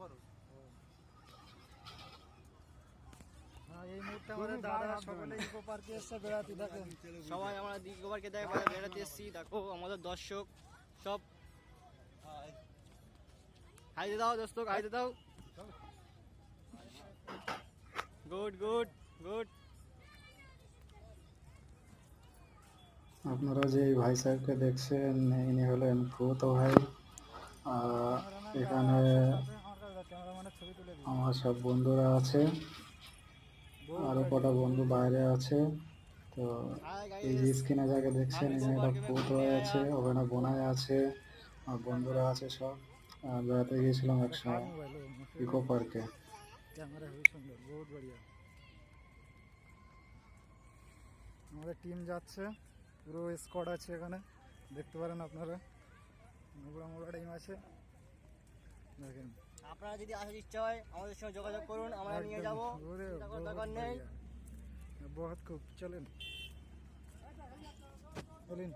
করো। হ্যাঁ, এই মুহূর্তে আমাদের দাদা সকলে ইকো পার্কে এসে বেড়াতে দেখেন। সবাই আমরা ইকো পার্কে বেড়াতে এসেছি। দেখো আমাদের দর্শক সব হাইতে দাও দোস্ত, হাইতে দাও। Good good good. আপনারা যে এই ভাই সাহেবকে দেখছেন, ইনি হলেন ফুতো ভাই। এখানে ক্যামেরাম্যানের ছবি তুলে দিই। আমার সব বন্ধুরা আছে, আরো কটা বন্ধু বাইরে আছে। তো এই যে স্ক্রিনে যাকে দেখছেন, এখানে একটা ফুতো ভাই আছে, ওখানে বোনাই আছে, আর বন্ধুরা আছে সব। বেড়াতে গিয়েছিলাম একসময় ইকো পার্কে। ক্যামেরা খুবই সুন্দর, বহুত বড়িয়া। আমাদের টিম যাচ্ছে, পুরো স্কোয়াড আছে এখানে, দেখতে পারেন আপনারা। মোগরা মোগরা টিম আছে দেখেন। আপনারা যদি আসার ইচ্ছা হয় আমাদের সঙ্গে যোগাযোগ করুন, আমরা নিয়ে যাবো, দরকার নেই। বহুত খুব, চলেন চলেন।